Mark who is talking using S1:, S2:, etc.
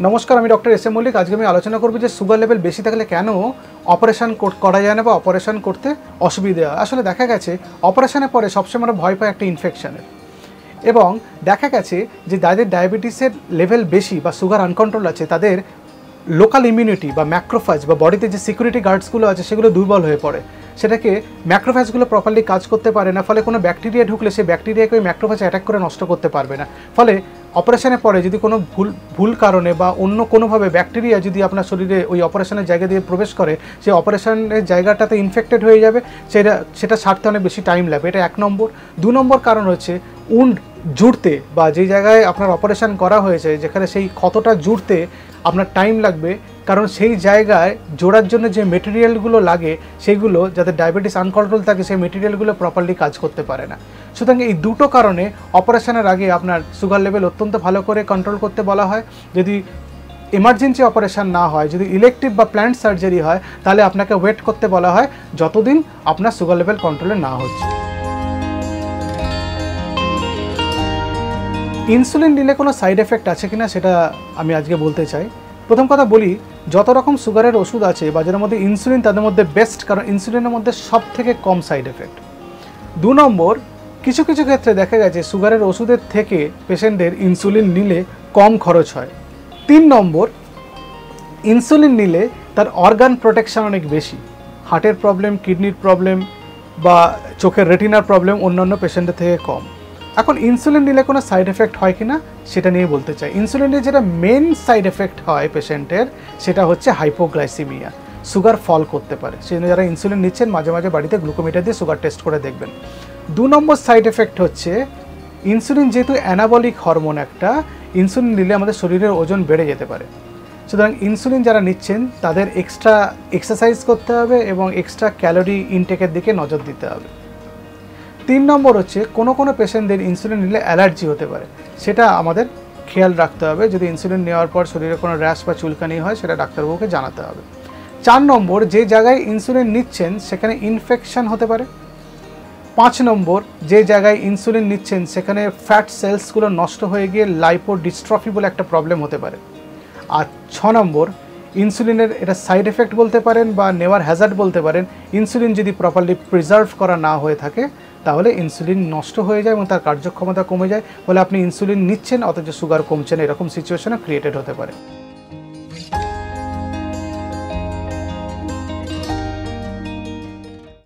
S1: নমস্কার, আমি doctor S M Mallick. আজকে আমি আলোচনা করব যে সুগার লেভেল বেশি থাকলে কেন অপারেশন করা যায় না বা অপারেশন করতে অসুবিধা হয়। আসলে দেখা গেছে অপারেশনের পরে সবসময় আমরা ভয় পাই একটা ইনফেকশনের, এবং দেখা গেছে যে যাদের ডায়াবেটিসের লেভেল বেশি বা সুগার আনকন্ট্রোল আছে তাদের লোকাল ইমিউনিটি বা ম্যাক্রোফাজ বা বডিতে যে সিকিউরিটি গার্ডসগুলো আছে সেগুলো দুর্বল হয়ে পড়ে। সেটাকে ম্যাক্রোফাজগুলো প্রপারলি কাজ করতে পারে না, ফলে কোনো ব্যাকটেরিয়া ঢুকলে সেই ব্যাকটেরিয়াকে ওই ম্যাক্রোফাজ অ্যাটাক করে নষ্ট করতে পারবে না। ফলে অপারেশনের পরে যদি কোনো ভুল কারণে বা অন্য কোনোভাবে ব্যাকটেরিয়া যদি আপনার শরীরে ওই অপারেশনের জায়গা দিয়ে প্রবেশ করে, সেই অপারেশনের জায়গাটাতে ইনফেক্টেড হয়ে যাবে, সেটা সারতে অনেক বেশি টাইম লাগবে। এটা 1 নম্বর। 2 নম্বর কারণ হচ্ছে উন্ড জুড়তে বা যে জায়গায় আপনার অপারেশন করা হয়েছে যেখানে সেই ক্ষতটা জুড়তে আপনার টাইম লাগবে, কারণ সেই জায়গায় জোড়ার জন্য যে মেটেরিয়ালগুলো লাগে সেইগুলো যাদের ডায়াবেটিস আনকন্ট্রোল থাকে সেই মেটেরিয়ালগুলো প্রপারলি কাজ করতে পারে না। সুতরাং এই দুটো কারণে অপারেশনের আগে আপনার সুগার লেভেল অত্যন্ত ভালো করে কন্ট্রোল করতে বলা হয়। যদি এমার্জেন্সি অপারেশন না হয়, যদি ইলেকটিভ বা প্ল্যান্ট সার্জারি হয়, তাহলে আপনাকে ওয়েট করতে বলা হয় যতদিন আপনার সুগার লেভেল কন্ট্রোলে না হচ্ছে। ইনসুলিন নিলে কোনো সাইড এফেক্ট আছে কিনা সেটা আমি আজকে বলতে চাই। প্রথম কথা বলি, যত রকম সুগারের ওষুধ আছে বাজারের মধ্যে ইনসুলিন তাদের মধ্যে বেস্ট, কারণ ইনসুলিনের মধ্যে সব থেকে কম সাইড এফেক্ট। 2 নম্বর, কিছু কিছু ক্ষেত্রে দেখা গেছে সুগারের ওষুধের থেকে পেশেন্টদের ইনসুলিন নিলে কম খরচ হয়। 3 নম্বর, ইনসুলিন নিলে তার অর্গান প্রোটেকশন অনেক বেশি। হার্টের প্রবলেম, কিডনির প্রবলেম বা চোখের রেটিনার প্রবলেম অন্যান্য পেশেন্টের থেকে কম। এখন ইনসুলিন নিলে কোনো সাইড এফেক্ট হয় কি না সেটা নিয়ে বলতে চাই। ইনসুলিনের যেটা মেন সাইড এফেক্ট হয় পেশেন্টের, সেটা হচ্ছে হাইপোগ্লাইসিমিয়া, সুগার ফল করতে পারে। সেই জন্য যারা ইনসুলিন নিচ্ছেন মাঝে মাঝে বাড়িতে গ্লুকোমিটার দিয়ে সুগার টেস্ট করে দেখবেন। 2 নম্বর সাইড এফেক্ট হচ্ছে ইনসুলিন যেহেতু অ্যানাবলিক হরমোন একটা, ইনসুলিন নিলে আমাদের শরীরের ওজন বেড়ে যেতে পারে। সুতরাং ইনসুলিন যারা নিচ্ছেন তাদের এক্সট্রা এক্সারসাইজ করতে হবে এবং এক্সট্রা ক্যালোরি ইনটেকের দিকে নজর দিতে হবে। 3 নম্বর হচ্ছে কোনো পেশেন্টদের ইনসুলিন নিলে অ্যালার্জি হতে পারে, সেটা আমাদের খেয়াল রাখতে হবে। যদি ইনসুলিন নেওয়ার পর শরীরে কোনো র্যাশ বা চুলকানি হয় সেটা ডাক্তারবাবুকে জানাতে হবে। 4 নম্বর, যে জায়গায় ইনসুলিন নিচ্ছেন সেখানে ইনফেকশন হতে পারে। 5 নম্বর, যে জায়গায় ইনসুলিন নিচ্ছেন সেখানে ফ্যাট সেলসগুলো নষ্ট হয়ে গিয়ে লাইপোডিস্ট্রফি বলে একটা প্রবলেম হতে পারে। আর 6 নম্বর, ইনসুলিনের এটা সাইড এফেক্ট বলতে পারেন বা নেওয়ার হ্যাজার্ড বলতে পারেন। ইনসুলিন যদি প্রপারলি প্রিজার্ভ করা না হয়ে থাকে তাহলে ইনসুলিন নষ্ট হয়ে যায় এবং তার কার্যক্ষমতা কমে যায়, ফলে আপনি ইনসুলিন নিচ্ছেন অথচ সুগার কমছে না, এরকম সিচুয়েশনও ক্রিয়েটেড হতে পারে।